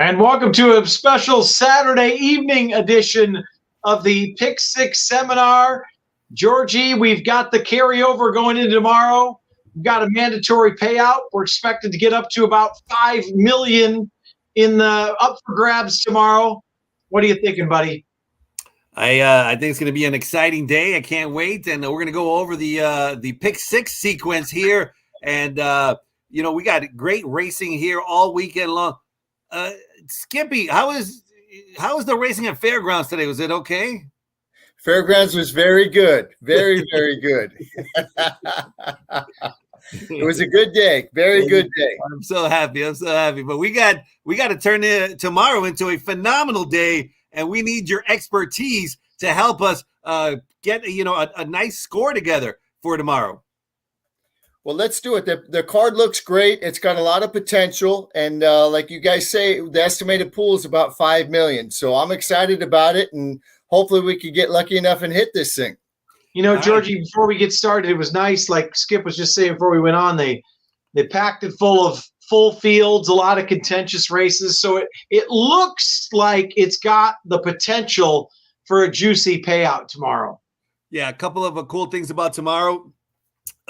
And welcome to a special Saturday evening edition of the Pick Six Seminar. Georgie, we've got the carryover going into tomorrow. We've got a mandatory payout. We're expected to get up to about $5 million in the up for grabs tomorrow. What are you thinking, buddy? I think it's going to be an exciting day. I can't wait, and we're going to go over the pick six sequence here. And we got great racing here all weekend long. Skippy, how is the racing at Fairgrounds today? Was it okay? Fairgrounds was very good, very good. It was a good day, very good day. I'm so happy. But we got to turn tomorrow into a phenomenal day. And we need your expertise to help us get a nice score together for tomorrow. Well, let's do it. The card looks great. It's got a lot of potential, and like you guys say, the estimated pool is about $5 million. So I'm excited about it, and hopefully we can get lucky enough and hit this thing. Georgie, before we get started, it was nice. Like Skip was just saying before we went on, they packed it full of full fields, a lot of contentious races. So it looks like it's got the potential for a juicy payout tomorrow. Yeah, a couple of cool things about tomorrow.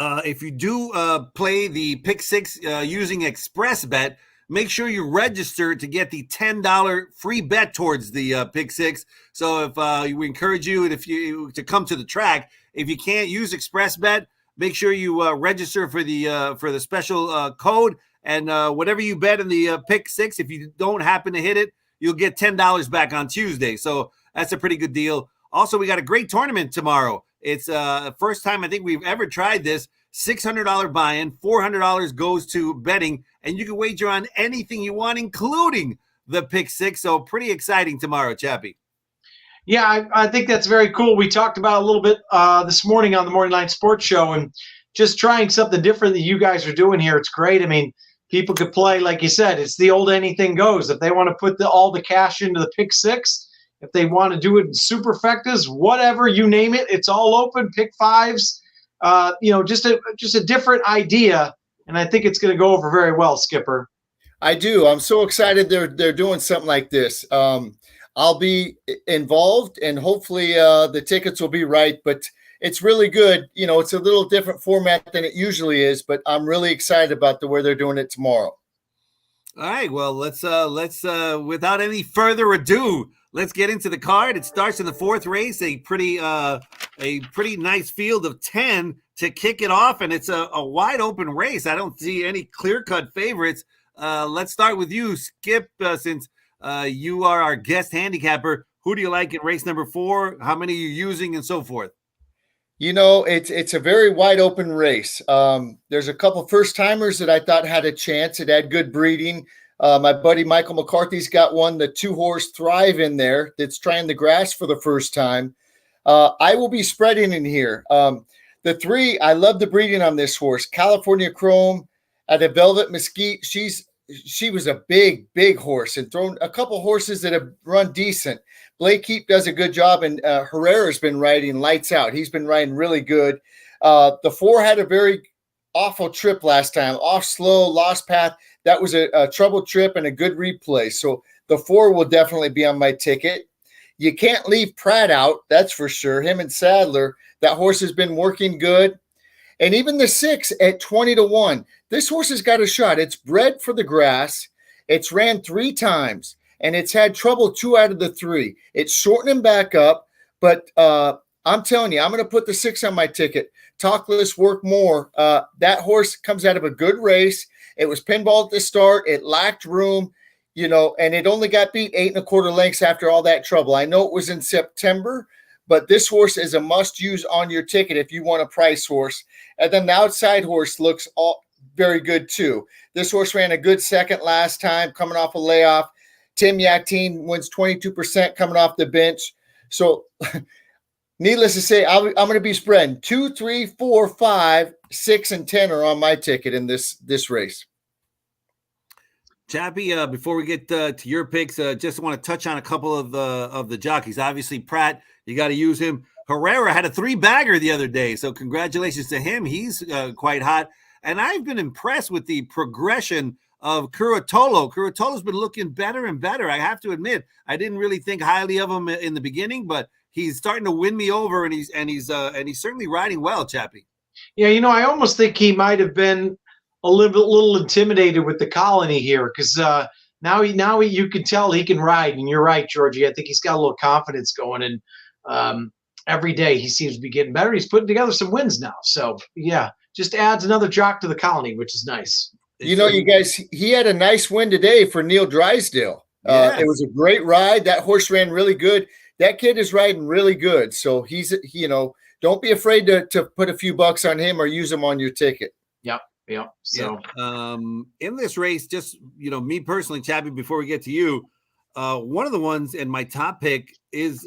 If you do play the Pick Six using Express Bet, make sure you register to get the $10 free bet towards the Pick Six. So if we encourage you to come to the track, if you can't use Express Bet, make sure you register for the special code. And whatever you bet in the Pick Six, if you don't happen to hit it, you'll get $10 back on Tuesday. So that's a pretty good deal. Also, we got a great tournament tomorrow. It's the first time I think we've ever tried this. $600 buy-in, $400 goes to betting, and you can wager on anything you want, including the Pick Six. So pretty exciting tomorrow, Chappie. Yeah, I think that's very cool. We talked about a little bit this morning on the Morning Line Sports Show, and just trying something different that you guys are doing here. It's great. I mean, people could play, like you said, it's the old anything goes. If they want to put all the cash into the Pick Six, if they want to do it in superfectas, whatever, you name it, it's all open. Pick fives, just a different idea, and I think it's going to go over very well, Skipper. I do. I'm so excited they're doing something like this. I'll be involved, and hopefully the tickets will be right, but it's really good. It's a little different format than it usually is, but I'm really excited about the way they're doing it tomorrow. All right. Well, let's without any further ado, let's get into the card. It starts in the fourth race, a pretty nice field of 10 to kick it off, and it's a wide open race. I don't see any clear-cut favorites. Let's start with you, Skip, since you are our guest handicapper. Who do you like in race number 4? How many are you using, and so forth? It's a very wide open race. There's a couple first timers that I thought had a chance. It had good breeding. My buddy Michael McCarthy's got one, the 2-horse Thrive in there that's trying the grass for the first time. I will be spreading in here. The 3, I love the breeding on this horse. California Chrome at a Velvet Mesquite. She was a big horse and thrown a couple horses that have run decent. Blake Heap does a good job, and Herrera's been riding lights out. He's been riding really good. The 4 had a very awful trip last time, off slow, lost path. That was a troubled trip and a good replay. So the 4 will definitely be on my ticket. You can't leave Pratt out, that's for sure. Him and Sadler, that horse has been working good. And even the 6 at 20-1. This horse has got a shot. It's bred for the grass. It's ran 3 times, and it's had trouble 2 out of the 3. It's shortening back up, but I'm telling you, I'm going to put the 6 on my ticket. Talk less, work more. That horse comes out of a good race. It was pinball at the start. It lacked room, and it only got beat 8 1/4 lengths after all that trouble. I know it was in September, but this horse is a must-use on your ticket if you want a price horse. And then the outside horse looks very good too. This horse ran a good second last time, coming off a layoff. Tim Yakteen wins 22% coming off the bench. So needless to say, I'm going to be spreading 2, 3, 4, 5, 6, and 10 are on my ticket in this race. Chappie, before we get to your picks, just want to touch on a couple of the jockeys. Obviously, Pratt, you got to use him. Herrera had a 3-bagger the other day, so congratulations to him. He's quite hot. And I've been impressed with the progression of Curatolo. Curatolo's been looking better and better. I have to admit, I didn't really think highly of him in the beginning, but he's starting to win me over, and he's certainly riding well, Chappie. Yeah, I almost think he might have been a little intimidated with the Colony here, because now you can tell he can ride. And you're right, Georgie. I think he's got a little confidence going, and every day he seems to be getting better. He's putting together some wins now. So yeah, just adds another jock to the Colony, which is nice. You guys, he had a nice win today for Neil Drysdale. It was a great ride. That horse ran really good. That kid is riding really good. So he's, don't be afraid to put a few bucks on him or use him on your ticket. Yep. So in this race, just, me personally, Chappie, before we get to you, one of the ones in my top pick is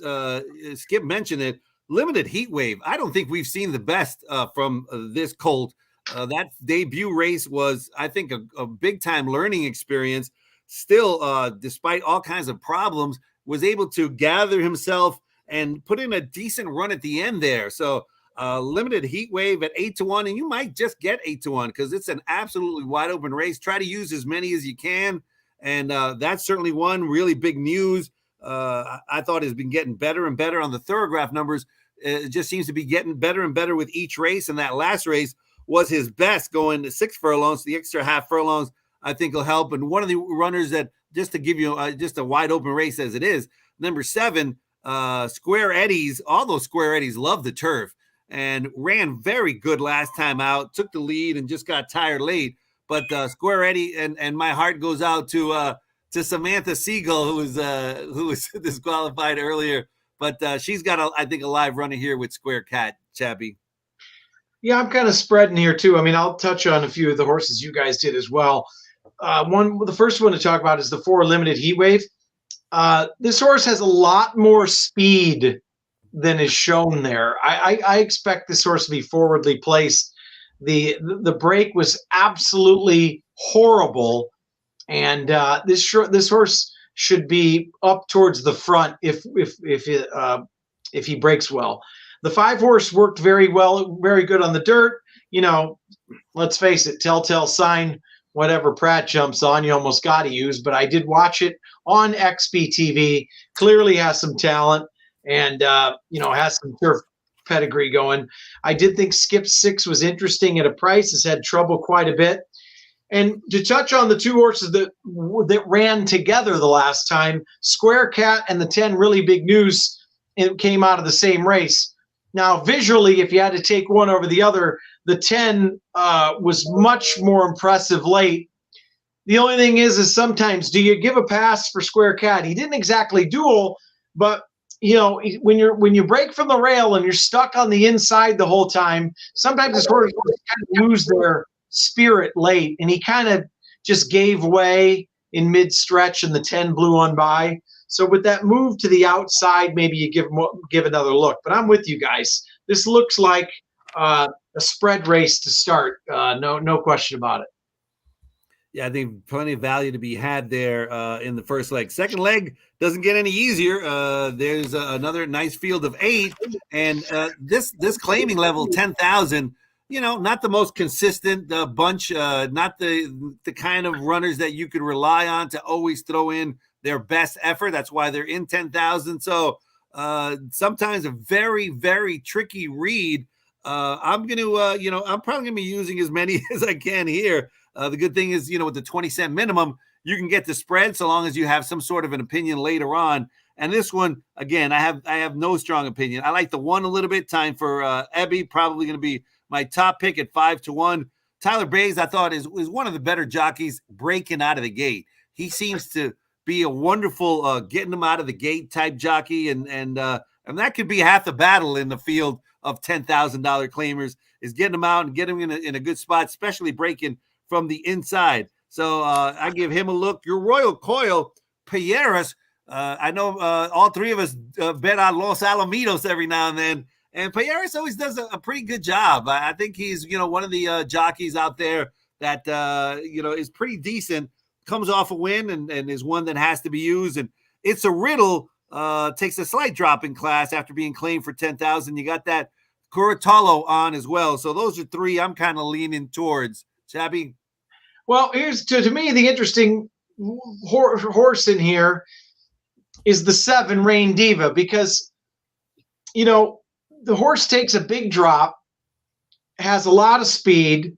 Skip mentioned it, Limited Heat Wave. I don't think we've seen the best from this colt. That debut race was, I think, a big time learning experience. Still, despite all kinds of problems, was able to gather himself and put in a decent run at the end there. So Limited Heat Wave at 8-1, and you might just get 8-1 because it's an absolutely wide open race. Try to use as many as you can. And that's certainly one really big news. I thought has been getting better and better on the thoroughgraph numbers. It just seems to be getting better and better with each race. And that last race was his best, going to 6 furlongs. The extra half furlongs, I think, will help. And one of the runners that, just to give you just a wide open race as it is, number 7, Square Eddies. All those Square Eddies love the turf and ran very good last time out, took the lead and just got tired late. But Square Eddie, and my heart goes out to Samantha Siegel, who was disqualified earlier. But she's got, I think, a live runner here with Square Cat, Chappie. Yeah, I'm kind of spreading here too. I mean, I'll touch on a few of the horses you guys did as well. The first one to talk about is the 4 Limited Heat Wave. This horse has a lot more speed than is shown there. I expect this horse to be forwardly placed. The break was absolutely horrible, and this horse should be up towards the front if he breaks well. The 5 horse worked very well, very good on the dirt. Let's face it, telltale sign. Whatever Pratt jumps on, you almost got to use. But I did watch it on XBTV. Clearly has some talent, and has some turf pedigree going. I did think Skip 6 was interesting at a price. Has had trouble quite a bit. And to touch on the 2 horses that ran together the last time, Square Cat and the 10 Really Big News, it came out of the same race. Now, visually, if you had to take one over the other, the 10 was much more impressive late. The only thing is sometimes, do you give a pass for Square Cat? He didn't exactly duel, but when you break from the rail and you're stuck on the inside the whole time, sometimes this horse kind of lose their spirit late, and he kind of just gave way in mid-stretch, and the 10 blew on by. So with that move to the outside, maybe you give another look. But I'm with you guys. This looks like a spread race to start. No question about it. Yeah, I think plenty of value to be had there in the first leg. Second leg doesn't get any easier. There's another nice field of 8, and this claiming level 10,000. Not the most consistent bunch, not the kind of runners that you could rely on to always throw in their best effort. That's why they're in 10,000. So sometimes a very, very tricky read. I'm going to, I'm probably going to be using as many as I can here. The good thing is, with the 20-cent minimum, you can get the spread so long as you have some sort of an opinion later on. And this one, again, I have no strong opinion. I like the 1 a little bit. Time for Ebby, probably going to be my top pick at 5-1. Tyler Bays, I thought, is one of the better jockeys breaking out of the gate. He seems to be a wonderful getting them out of the gate type jockey, and that could be half the battle in the field of $10,000 claimers, is getting them out and getting them in a good spot, especially breaking from the inside. So I give him a look. Your Royal Coil, Pierres. I know all 3 of us bet on Los Alamitos every now and then. And Pierres always does a pretty good job. I think he's, one of the jockeys out there that, is pretty decent, comes off a win and is one that has to be used. And It's a Riddle takes a slight drop in class after being claimed for 10,000. You got that Curatolo on as well. So those are 3 I'm kind of leaning towards. Shabby? Well, here's to me the interesting horse in here is the 7 Rain Diva, because the horse takes a big drop, has a lot of speed,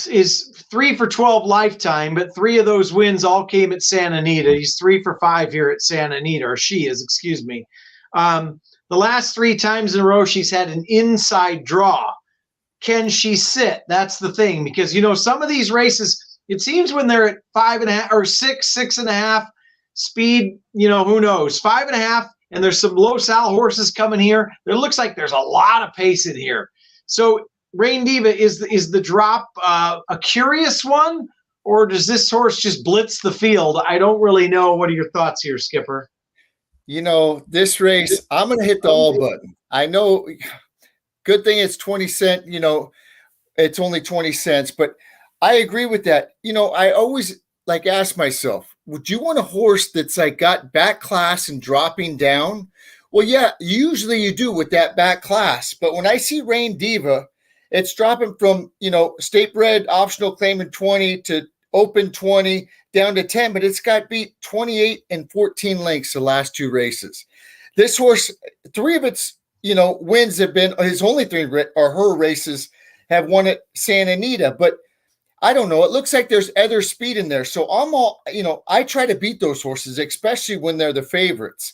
is 3 for 12 lifetime, but 3 of those wins all came at Santa Anita. He's 3 for 5 here at Santa Anita, or she is, excuse me. The last 3 times in a row, she's had an inside draw. Can she sit? That's the thing, because some of these races, it seems when they're at 5.5 or 6.5 speed, who knows, 5.5, and there's some low sal horses coming here. It looks like there's a lot of pace in here. So Rain Diva, is the drop a curious one, or does this horse just blitz the field? I don't really know. What are your thoughts here, Skipper? This race, I'm going to hit the all button. I know, good thing it's 20 cents, it's only 20 cents, but I agree with that. I always ask myself, would you want a horse that's got back class and dropping down? Well, yeah, usually you do with that back class. But when I see Rain Diva, it's dropping from, state bred optional claiming 20 to open 20 down to 10, but it's got beat 28 and 14 lengths the last 2 races. This horse, 3 of its, wins have been, his only 3 or her races have won at Santa Anita, but I don't know. It looks like there's other speed in there. So I'm all, I try to beat those horses, especially when they're the favorites.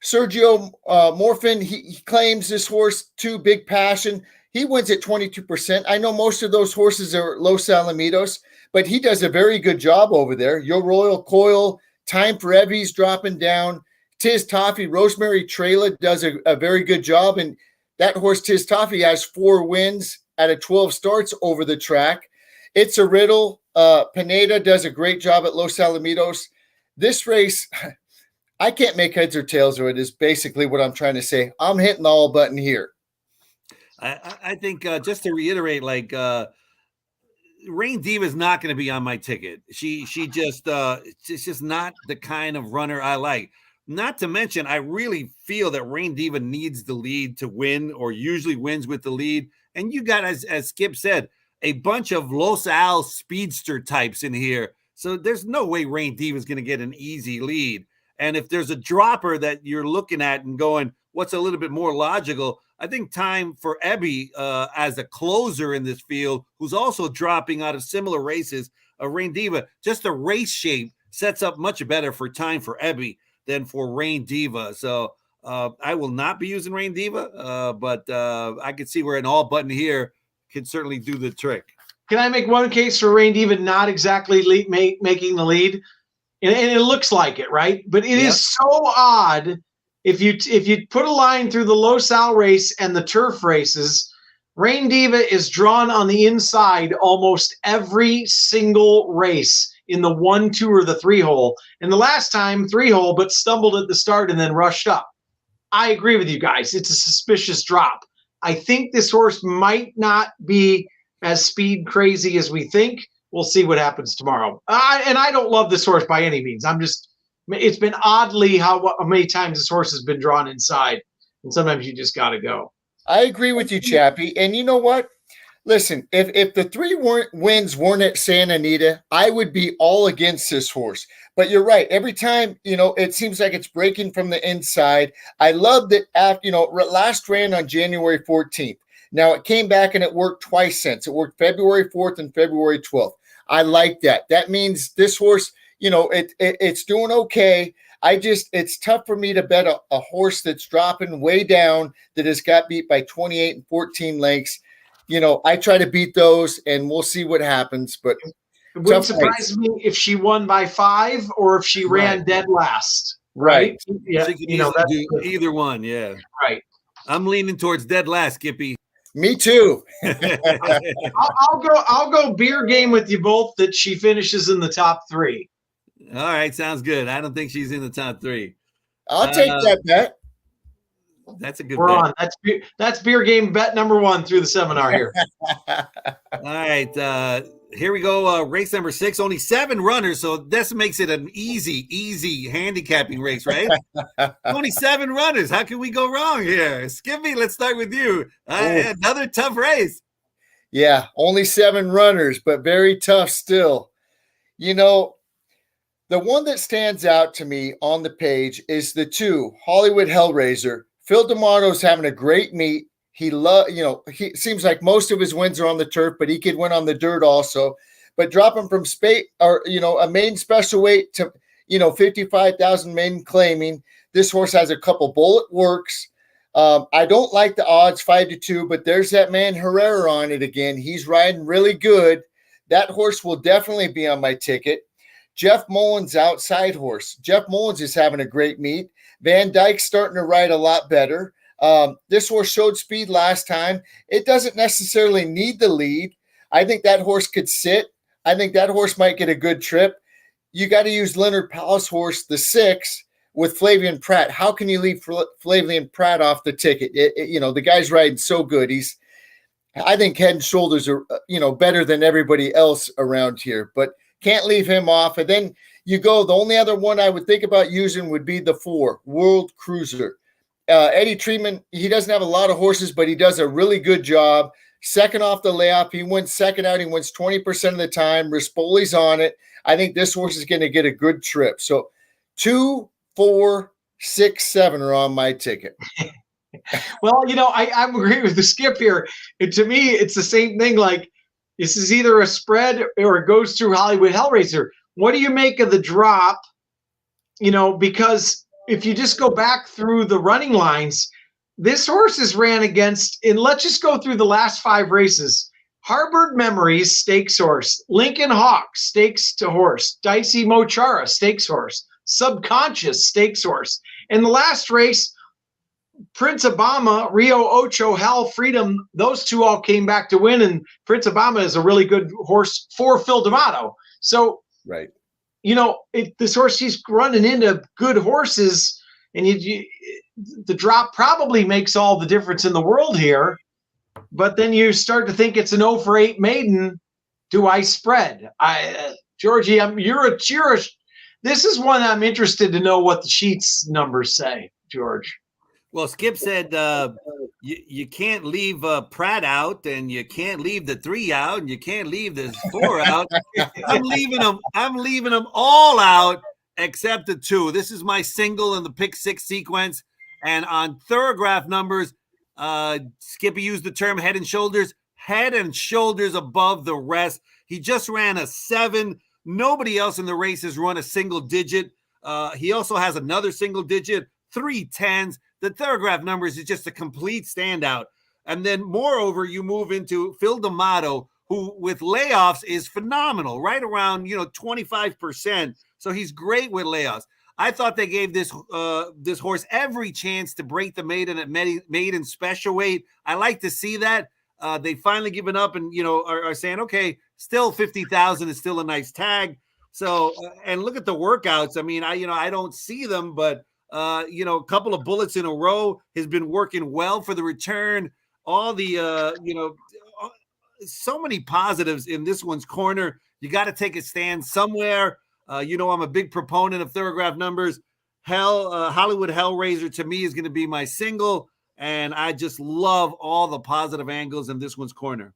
Sergio Morfin, he claims this horse, Too Big Passion. He wins at 22%. I know most of those horses are Los Alamitos, but he does a very good job over there. Your Royal Coil, Time for Evie's dropping down. Tiz Toffee, Rosemary Trela does a very good job. And that horse, Tiz Toffee, has 4 wins out of 12 starts over the track. It's a riddle. Pineda does a great job at Los Alamitos. This race, I can't make heads or tails of it, is basically what I'm trying to say. I'm hitting the all button here. I think just to reiterate, Rain Diva is not going to be on my ticket. She just it's just not the kind of runner I like. Not to mention, I really feel that Rain Diva needs the lead to win, or usually wins with the lead. And you got, as Skip said, a bunch of Los Al speedster types in here. So there's no way Rain Diva is going to get an easy lead. And if there's a dropper that you're looking at and going, what's a little bit more logical, I think Time for Ebby as a closer in this field, who's also dropping out of similar races, Rain Diva, just the race shape sets up much better for Time for Ebby than for Rain Diva. So I will not be using Rain Diva, but I can see where an all button here can certainly do the trick. Can I make one case for Rain Diva not exactly making the lead? And it looks like it, right? But it is so odd. If you put a line through the Los Al race and the turf races, Rain Diva is drawn on the inside almost every single race in the 1, 2, or the 3 hole. And the last time 3 hole, but stumbled at the start and then rushed up. I agree with you guys. It's a suspicious drop. I think this horse might not be as speed crazy as we think. We'll see what happens tomorrow. And I don't love this horse by any means. It's been oddly how many times this horse has been drawn inside. And sometimes you just got to go. I agree with you, Chappie. And you know what? Listen, if the 3 wins weren't at Santa Anita, I would be all against this horse. But you're right. Every time, it seems like it's breaking from the inside. I love that after, last ran on January 14th. Now it came back and it worked twice since. It worked February 4th and February 12th. I like that. That means this horse, it's doing okay. It's tough for me to bet a horse that's dropping way down that has got beat by 28 and 14 lengths. I try to beat those, and we'll see what happens. But it wouldn't surprise me if she won by 5 or if she ran dead last. Right? Yeah. Do either one. Yeah. Right. I'm leaning towards dead last, Skippy. Me too. I'll go beer game with you both that she finishes in the top 3. All right, sounds good. I don't think she's in the top 3. I'll take that bet. That's a good We're bet. On. That's beer game bet number 1 through the seminar here. All right, here we go. Race number 6, only 7 runners, so this makes it an easy handicapping race, right? Only 7 runners. How can we go wrong here? Skippy, let's start with you. Another tough race. Yeah, only 7 runners, but very tough still. You know, the one that stands out to me on the page is the 2, Hollywood Hellraiser. Phil D'Amato's having a great meet. He seems like most of his wins are on the turf, but he could win on the dirt also. But dropping from a main special weight to 55,000 main claiming, this horse has a couple bullet works. I don't like the odds 5-2, but there's that man Herrera on it again. He's riding really good. That horse will definitely be on my ticket. Jeff Mullins, outside horse. Jeff Mullins is having a great meet. Van Dyke's starting to ride a lot better. This horse showed speed last time. It doesn't necessarily need the lead. I think that horse could sit. I think that horse might get a good trip. You got to use Leonard Powell's horse, the 6, with Flavian Pratt. How can you leave Flavian Pratt off the ticket? The guy's riding so good. I think head and shoulders are, better than everybody else around here, but can't leave him off. And then you go, the only other one I would think about using would be the 4, World Cruiser. Eddie Treatment, he doesn't have a lot of horses, but he does a really good job. Second off the layoff, he wins second out. He wins 20% of the time. Rispoli's on it. I think this horse is going to get a good trip. So 2, 4, 6, 7 are on my ticket. Well, I'm agreeing with the Skip here. To me, it's the same thing. Like, this is either a spread or it goes through Hollywood Hellraiser. What do you make of the drop? Because if you just go back through the running lines, this horse is ran against, and let's just go through the last 5 races. Harbored Memories, stakes horse. Lincoln Hawk, stakes to horse. Dicey Mochara, stakes horse. Subconscious, stakes horse. In the last race, Prince Obama, Rio Ocho, Hal Freedom, those 2 all came back to win, and Prince Obama is a really good horse for Phil D'Amato. So, right. This horse, he's running into good horses, and the drop probably makes all the difference in the world here. But then you start to think it's an 0 for 8 maiden. Do I spread? Georgie, this is one I'm interested to know what the sheets numbers say, George. Well, Skip said you can't leave Pratt out, and you can't leave the 3 out, and you can't leave the 4 out. I'm leaving them all out except the 2. This is my single in the pick 6 sequence, and on Thorograph numbers, Skippy used the term head and shoulders above the rest. He just ran a 7. Nobody else in the race has run a single digit. He also has another single digit, 3 10s. The Thorograph numbers is just a complete standout. And then moreover, you move into Phil D'Amato, who with layoffs is phenomenal, right around 25%. So he's great with layoffs. I thought they gave this horse every chance to break the maiden at maiden special weight. I like to see that. They finally given up and are saying, okay, still 50,000 is still a nice tag. So and look at the workouts. I mean, I don't see them, but a couple of bullets in a row has been working well for the return. All the so many positives in this one's corner. You got to take a stand somewhere. I'm a big proponent of Thorograph numbers. Hollywood Hellraiser to me is going to be my single, and I just love all the positive angles in this one's corner.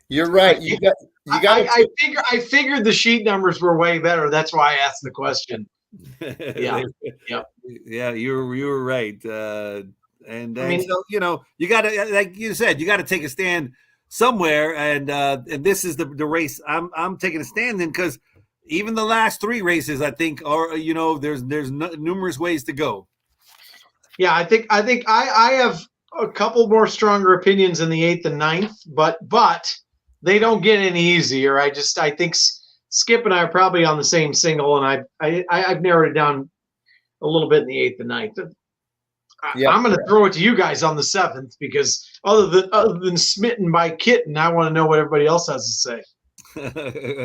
You're right. I figured the sheet numbers were way better. That's why I asked the question. Yeah. Yeah, you were right. And you got to, like you said, you got to take a stand somewhere, and this is the race I'm taking a stand in, because even the last 3 races I think are there's numerous ways to go. Yeah, I think I have a couple more stronger opinions in the 8th and 9th, but they don't get any easier. I think Skip and I are probably on the same single, and I've narrowed it down a little bit in the 8th and 9th. I'm going to throw it to you guys on the 7th, because other than smitten by kitten, I want to know what everybody else has to say.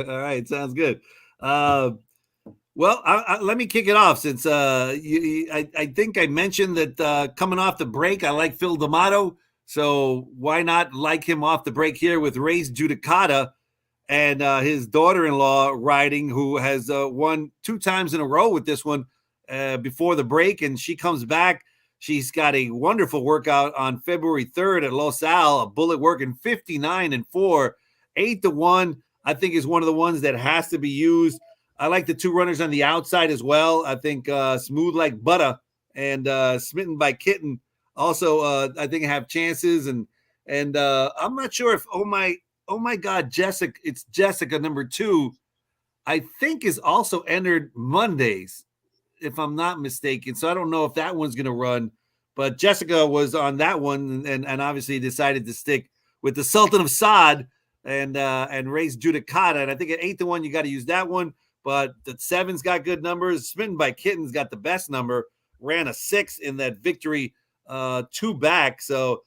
All right, sounds good. Well, let me kick it off, since I think I mentioned that coming off the break, I like Phil D'Amato, so why not like him off the break here with Race Judicata and his daughter-in-law riding, who has won 2 times in a row with this one before the break, and she comes back. She's got a wonderful workout on February 3rd at Los Al, a bullet working 59-4, 8-1. I think is one of the ones that has to be used. I like the two runners on the outside as well. I think Smooth Like Butter and Smitten by Kitten also I think have chances. And I'm not sure if oh my God, Jessica, it's Jessica number 2. I think is also entered Mondays, if I'm not mistaken. So I don't know if that one's going to run, but Jessica was on that one and obviously decided to stick with the Sultan of Saad and race Judicata. And I think at 8-1, you got to use that one, but the 7's got good numbers. Smitten by Kitten's got the best number, ran a 6 in that victory 2 back. So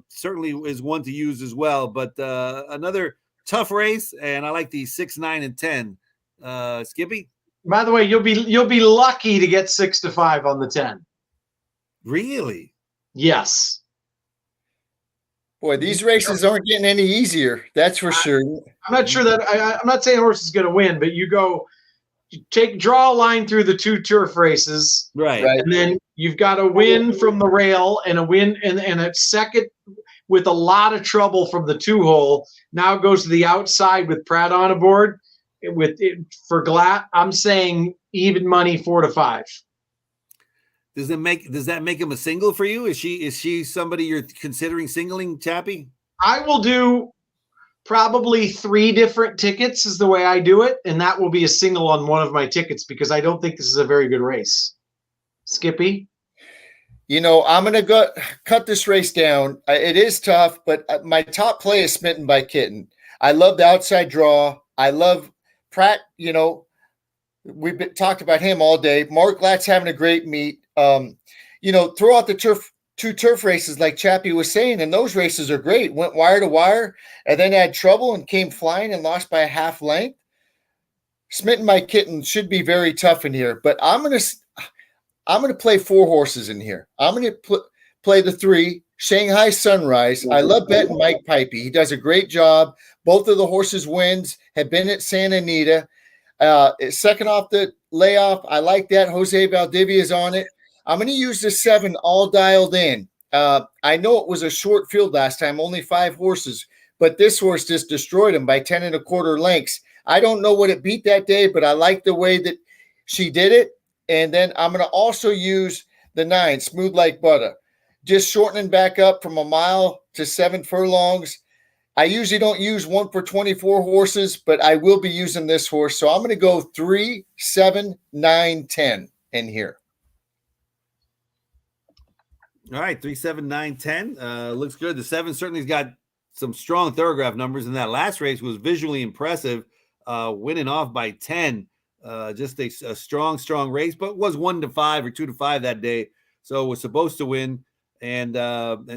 certainly is one to use as well, but another tough race. And I like the 6, 9, and 10. Skippy. By the way, you'll be lucky to get 6-5 on the 10. Really? Yes. Boy, these races aren't getting any easier. That's for sure. I'm not sure that I'm not saying horse is going to win, but you draw a line through the 2 turf races, right? And then you've got a win from the rail and a win and a second with a lot of trouble from the 2-hole. Now it goes to the outside with Pratt on aboard. For Glatt, I'm saying even money 4-5. Does that make him a single for you? Is she somebody you're considering singling, Chappie? I will do probably 3 different tickets is the way I do it, and that will be a single on one of my tickets because I don't think this is a very good race. Skippy? I'm going to cut this race down. It is tough, but my top play is Smitten by Kitten. I love the outside draw. I love Pratt. We've talked about him all day. Mark Glatt's having a great meet. Throw out the 2 turf races like Chappie was saying, and those races are great. Went wire to wire and then had trouble and came flying and lost by a half length. Smitten by Kitten should be very tough in here, but I'm gonna play 4 horses in here. I'm gonna play the 3 Shanghai Sunrise. I love betting Mike Pipey. He does a great job. Both of the horses' wins have been at Santa Anita. Second off the layoff, I like that. Jose Valdivia is on it. I'm going to use the 7 all dialed in. I know it was a short field last time, only 5 horses, but this horse just destroyed him by 10 1/4 lengths. I don't know what it beat that day, but I like the way that she did it. And then I'm going to also use the 9, Smooth Like Butter, just shortening back up from a mile to 7 furlongs. I usually don't use 1 for 24 horses, but I will be using this horse. So I'm going to go 3, 7, 9, 10 in here. All right, 3, 7, 9, 10. Looks good. The 7 certainly has got some strong thoroughgraph numbers, and that last race was visually impressive, winning off by 10. Just a strong race, but was 1-5 or 2-5 that day, so was supposed to win. And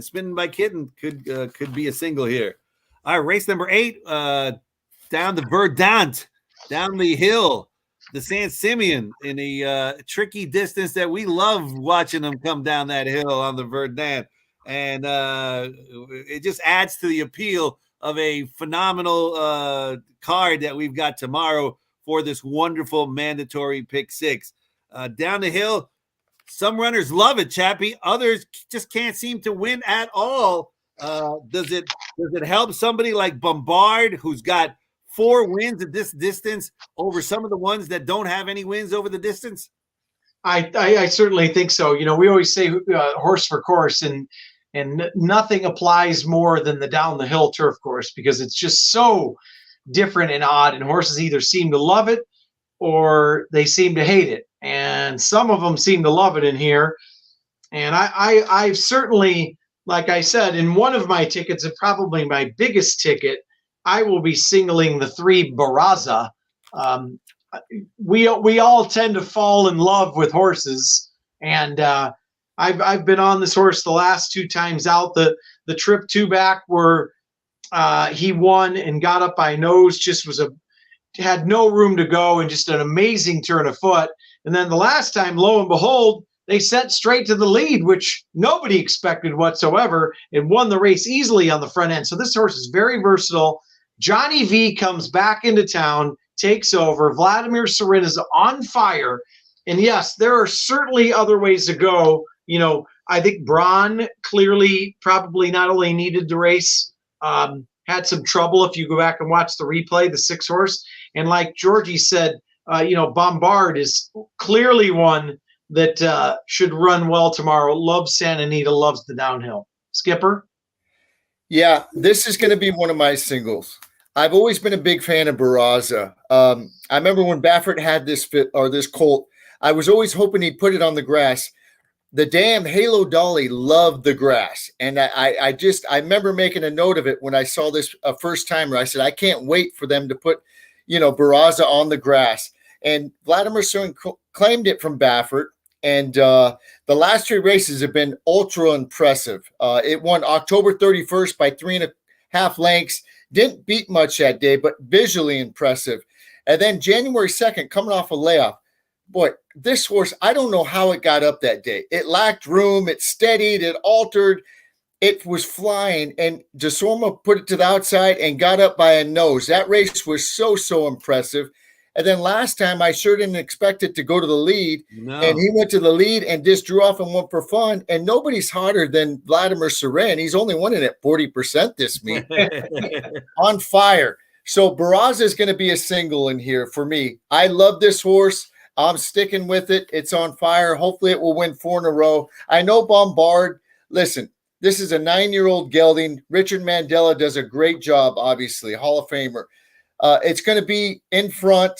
Smitten by Kitten could be a single here. All right, race number 8, down the Verdant, down the hill, the San Simeon in a tricky distance that we love watching them come down that hill on the Verdant. And it just adds to the appeal of a phenomenal card that we've got tomorrow for this wonderful mandatory pick 6. Down the hill, some runners love it, Chappie. Others just can't seem to win at all. Does it help somebody like Bombard, who's got 4 wins at this distance, over some of the ones that don't have any wins over the distance? I certainly think so. We always say horse for course, and nothing applies more than the down the hill turf course because it's just so different and odd, and horses either seem to love it or they seem to hate it, and some of them seem to love it in here. And I've certainly, like I said, in one of my tickets, and probably my biggest ticket, I will be singling the 3 Barraza. We all tend to fall in love with horses, and I've been on this horse the last 2 times out. The trip 2 back where he won and got up by nose, just had no room to go, and just an amazing turn of foot. And then the last time, lo and behold, they set straight to the lead, which nobody expected whatsoever, and won the race easily on the front end. So this horse is very versatile. Johnny V comes back into town, takes over. Vladimir Serin is on fire. And yes, there are certainly other ways to go, I think Braun clearly probably not only needed the race, had some trouble if you go back and watch the replay, the 6-horse. And like Georgie said, Bombard is clearly one that should run well tomorrow. Loves Santa Anita, loves the downhill. Skipper? Yeah, this is going to be one of my singles. I've always been a big fan of Barraza. I remember when Baffert had this colt, I was always hoping he'd put it on the grass. The damn Halo Dolly loved the grass. And I remember making a note of it when I saw this first timer. I said, I can't wait for them to put, Barraza on the grass. And Vladimir Surin claimed it from Baffert. And the last 3 races have been ultra impressive. It won October 31st by 3.5 lengths. Didn't beat much that day, but visually impressive. And then January 2nd, coming off a layoff. Boy, this horse, I don't know how it got up that day. It lacked room. It steadied. It altered. It was flying. And DeSorma put it to the outside and got up by a nose. That race was so impressive. And then last time, I sure didn't expect it to go to the lead. No. And he went to the lead and just drew off and went for fun. And nobody's hotter than Vladimir Surin. He's only winning at 40% this meet. On fire. So Barraza is going to be a single in here for me. I love this horse. I'm sticking with it. It's on fire. Hopefully it will win 4 in a row. I know Bombard. Listen, this is a 9-year-old gelding. Richard Mandela does a great job, obviously, Hall of Famer. It's going to be in front,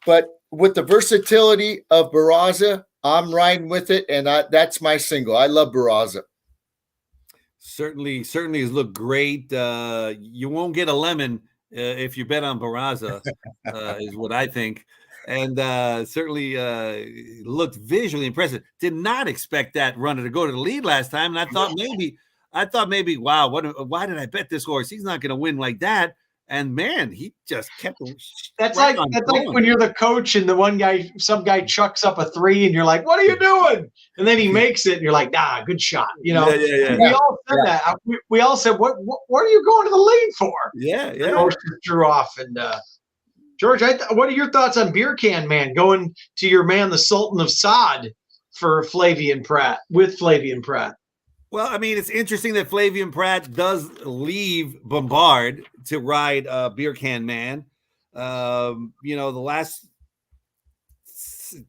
but with the versatility of Barraza, I'm riding with it, and that's my single. I love Barraza. Certainly has looked great. You won't get a lemon if you bet on Barraza, is what I think. And certainly looked visually impressive. Did not expect that runner to go to the lead last time, and I thought maybe, wow, why did I bet this horse? He's not going to win like that. And man, he just kept. That's like when you're the coach and some guy chucks up a 3, and you're like, "What are you doing?" And then he makes it, and you're like, "Nah, good shot." Yeah. We all said that. We all said, "What are you going to the lead for?" Yeah. And horse drew off. And George, what are your thoughts on Beer Can Man going to your man, the Sultan of Sod, for Flavien Prat with Flavien Prat? Well, I mean, it's interesting that Flavien Prat does leave Bombard to ride Beer Can Man. The last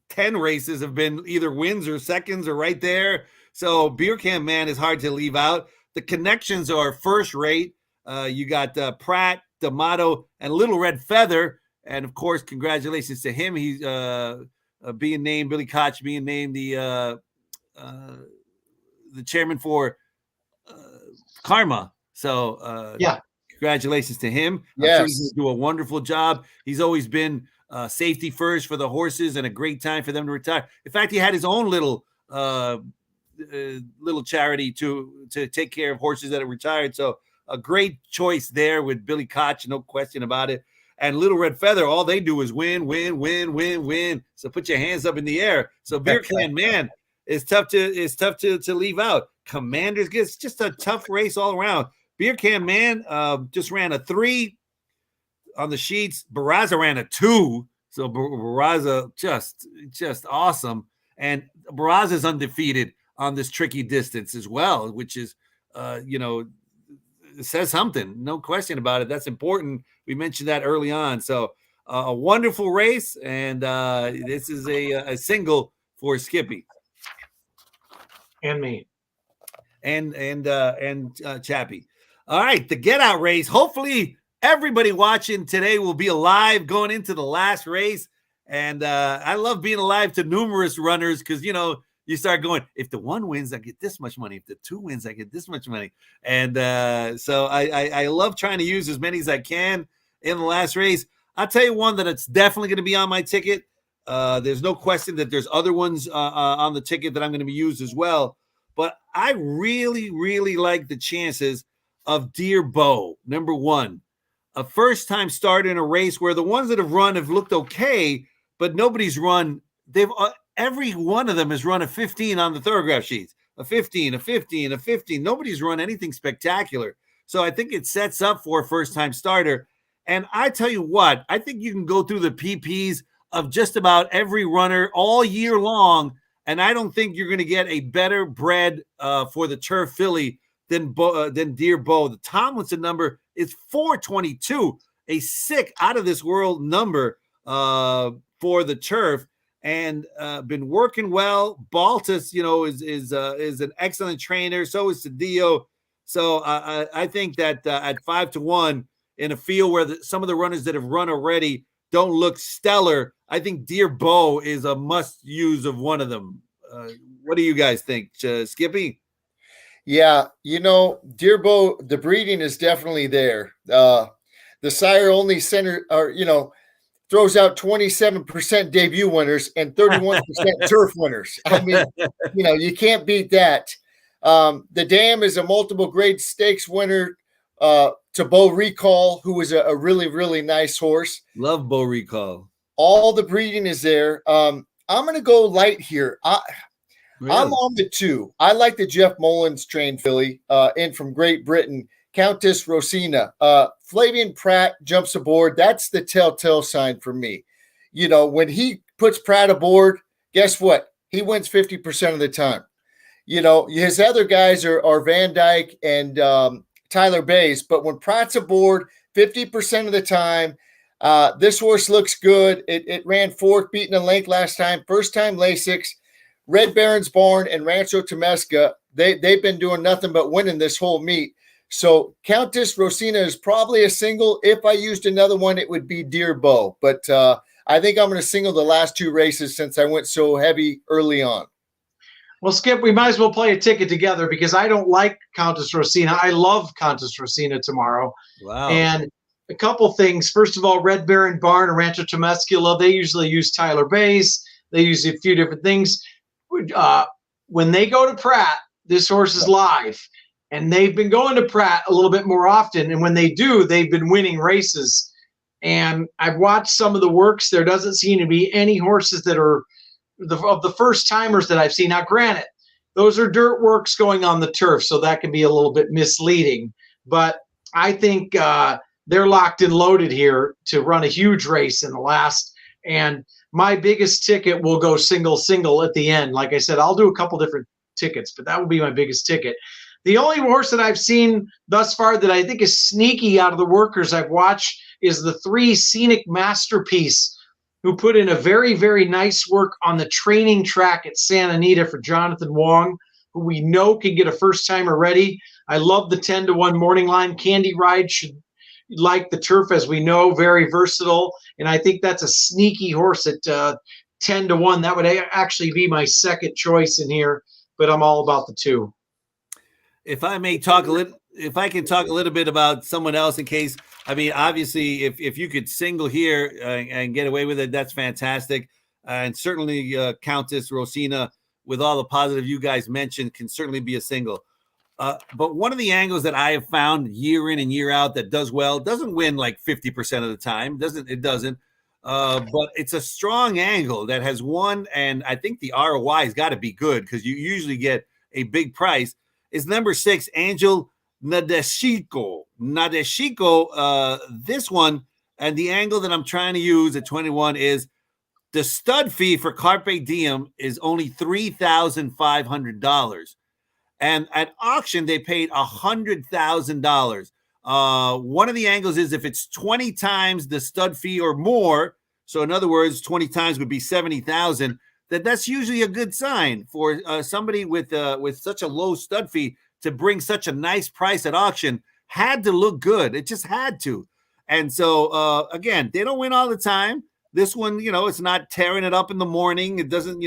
10 races have been either wins or seconds or right there. So Beer Can Man is hard to leave out. The connections are first rate. You got Pratt, D'Amato, and Little Red Feather. And, of course, congratulations to him. He's being named, Billy Koch being named the chairman for Karma. So congratulations to him. Yes. I'm sure he's going to do a wonderful job. He's always been safety first for the horses and a great time for them to retire. In fact, he had his own little charity to take care of horses that are retired. So a great choice there with Billy Koch, no question about it. And Little Red Feather, all they do is win. So put your hands up in the air. So Beer Can Man, it's tough to leave out. Commanders gets just a tough race all around. Beer Can Man just ran a 3 on the sheets. Barraza ran a 2. So Barraza just awesome. And Barraza is undefeated on this tricky distance as well, which is says something. No question about it. That's important. We mentioned that early on. So a wonderful race, and this is a single for Skippy. And me. And Chappie. All right, the Get Out race. Hopefully everybody watching today will be alive going into the last race. And I love being alive to numerous runners because, you start going, if the 1 wins, I get this much money. If the 2 wins, I get this much money. And so I love trying to use as many as I can in the last race. I'll tell you one that it's definitely going to be on my ticket. There's no question that there's other ones on the ticket that I'm going to be used as well. But I really, really like the chances of Dear Bow, number 1. A first-time starter in a race where the ones that have run have looked okay, but nobody's run. Every one of them has run a 15 on the thoroughgraph sheets. A 15, a 15, a 15. Nobody's run anything spectacular. So I think it sets up for a first-time starter. And I tell you what, I think you can go through the PPs of just about every runner all year long And I don't think you're going to get a better bred for the turf filly than Dear Bo. The Tomlinson number is 422, a sick out of this world number for the turf, and been working well. Baltus, is an excellent trainer. So is Cedillo. So I think that at 5-1 in a field where some of the runners that have run already don't look stellar, I think Dear Bo is a must use of one of them. What do you guys think, Skippy? Yeah, Dear Bo, the breeding is definitely there. The sire only throws out 27% debut winners and 31% turf winners. I mean, you can't beat that. The Dam is a multiple grade stakes winner to Bo Recall, who was a really, really nice horse. Love Bo Recall. All the breeding is there. I'm going to go light here. Really? I'm on the 2. I like the Jeff Mullins trained filly in from Great Britain, Countess Rosina. Flavian Pratt jumps aboard. That's the telltale sign for me. When he puts Pratt aboard, guess what? He wins 50% of the time. His other guys are Van Dyke and Tyler Bays, but when Pratt's aboard 50% of the time, this horse looks good. It ran 4th, beaten a length last time. First time Lasix. Red Baron's Barn and Rancho Temesca, they've been doing nothing but winning this whole meet. So Countess Rosina is probably a single. If I used another one, it would be Dear Bo. But I think I'm going to single the last 2 races since I went so heavy early on. Well, Skip, we might as well play a ticket together because I don't like Countess Rosina. I love Countess Rosina tomorrow. Wow. And a couple things. First of all, Red Baron Barn and Rancho Temescula, they usually use Tyler Bays. They use a few different things. When they go to Pratt, this horse is live. And they've been going to Pratt a little bit more often. And when they do, they've been winning races. And I've watched some of the works. There doesn't seem to be any horses that are of the first timers that I've seen. Now, granted, those are dirt works going on the turf, so that can be a little bit misleading. But I think they're locked and loaded here to run a huge race in the last. And my biggest ticket will go single at the end. Like I said, I'll do a couple different tickets, but that will be my biggest ticket. The only horse that I've seen thus far that I think is sneaky out of the workers I've watched is the 3 Scenic Masterpiece, who put in a very, very nice work on the training track at Santa Anita for Jonathan Wong, who we know can get a first-timer ready. I love the 10-1 morning line. Candy Ride should like the turf, as we know, very versatile. And I think that's a sneaky horse at 10-1. That would actually be my second choice in here, but I'm all about the 2. If I may talk if I can talk a little bit about someone else in case, obviously if you could single here and get away with it, that's fantastic. And certainly Countess Rosina, with all the positive you guys mentioned, can certainly be a single. But one of the angles that I have found year in and year out that does well, doesn't win like 50% of the time, but it's a strong angle that has won, and I think the ROI has got to be good because you usually get a big price, is number 6, Angel Nadeshiko. This one, and the angle that I'm trying to use at 21 is the stud fee for Carpe Diem is only $3,500. And at auction, they paid $100,000. One of the angles is if it's 20 times the stud fee or more, so in other words, 20 times would be 70,000, that's usually a good sign for somebody with such a low stud fee to bring such a nice price at auction. Had to look good. It just had to. And so, again, they don't win all the time. This one, it's not tearing it up in the morning. It doesn't,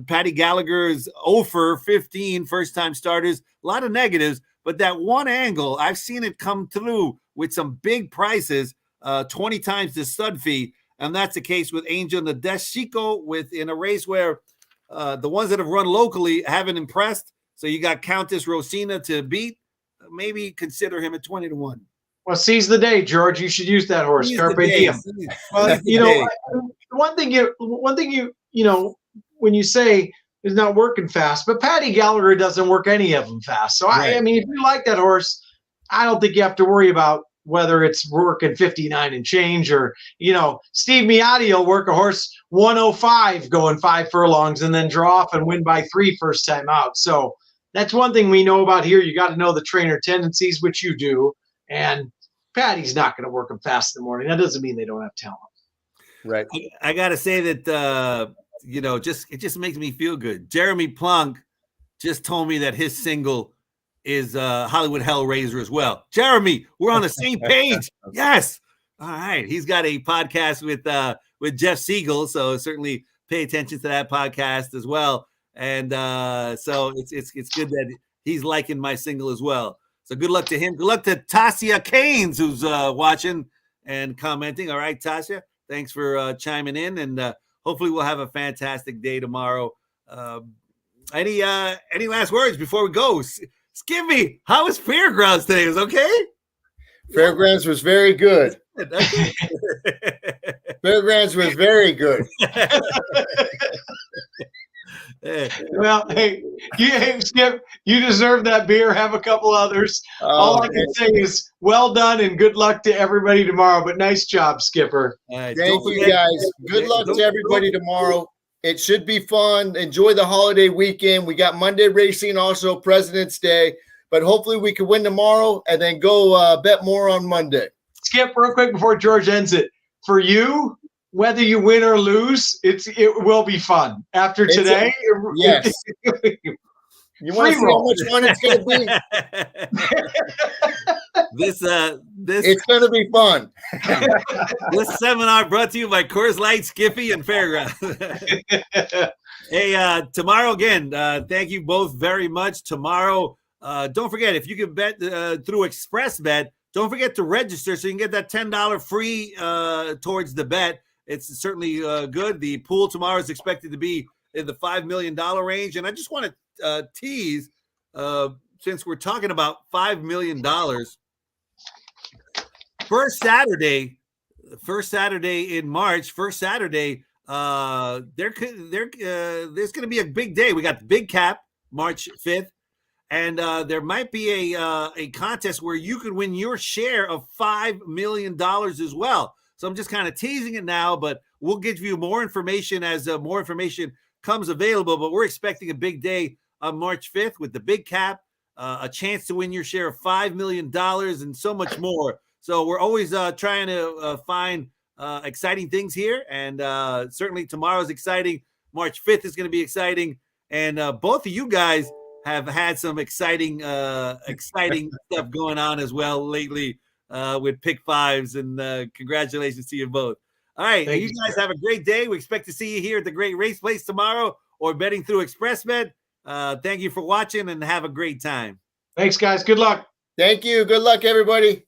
Patty Gallagher's 0 for 15 first-time starters. A lot of negatives, but that one angle, I've seen it come through with some big prices, 20 times the stud fee, and that's the case with Angel Nadeshiko in a race where the ones that have run locally haven't impressed. So you got Countess Rosina to beat. Maybe consider him at 20-1. Well, seize the day, George. You should use that horse, Carpe Diem. Well, one thing when you say is not working fast, but Patty Gallagher doesn't work any of them fast. So right. If you like that horse, I don't think you have to worry about whether it's working 59 and change, or, Steve Miotti will work a horse 105 going 5 furlongs and then draw off and win by 3 first time out. So that's one thing we know about here. You got to know the trainer tendencies, which you do. And Patty's not going to work them fast in the morning. That doesn't mean they don't have talent. Right. I got to say that, it just makes me feel good. Jeremy Plunk just told me that his single is Hollywood Hellraiser as well. Jeremy, we're on the same page. Yes. All right. He's got a podcast with Jeff Siegel, so certainly pay attention to that podcast as well. And so it's good that he's liking my single as well. So good luck to him. Good luck to Tasia Keynes, who's watching and commenting. All right, Tasia, thanks for chiming in, and hopefully we'll have a fantastic day tomorrow. Any last words before we go? Skippy, how was Fairgrounds today? Was okay? Fairgrounds was very good. Fairgrounds was very good. Well, hey, Skip, you deserve that beer. Have a couple others. All I can say is well done and good luck to everybody tomorrow. But nice job, Skipper. Thank you, guys. Good luck to everybody tomorrow. It should be fun. Enjoy the holiday weekend. We got Monday racing, also President's Day. But hopefully we can win tomorrow and then go bet more on Monday. Skip, real quick before George ends it. For you, whether you win or lose, it will be fun. After today, yes. You want to see how much fun it's going to be? It's going to be fun. This seminar brought to you by Coors Light, Skippy, and Fairground. Hey, tomorrow again, thank you both very much. Tomorrow, don't forget, if you can bet through Express Bet, don't forget to register so you can get that $10 free towards the bet. It's certainly good. The pool tomorrow is expected to be in the $5 million range. And I just want to tease, since we're talking about $5 million, first Saturday in March, there's going to be a big day. We got the big cap, March 5th. And there might be a contest where you could win your share of $5 million as well. So I'm just kind of teasing it now, but we'll give you more information as more information comes available. But we're expecting a big day on March 5th with the big cap, a chance to win your share of $5 million and so much more. So we're always trying to find exciting things here. And certainly tomorrow's exciting. March 5th is going to be exciting. And both of you guys have had some exciting stuff going on as well lately with pick fives, and congratulations to you both. All right. You guys have a great day. We expect to see you here at the Great Race Place tomorrow or betting through ExpressBet. Thank you for watching and have a great time. Thanks, guys. Good luck. Thank you. Good luck, everybody.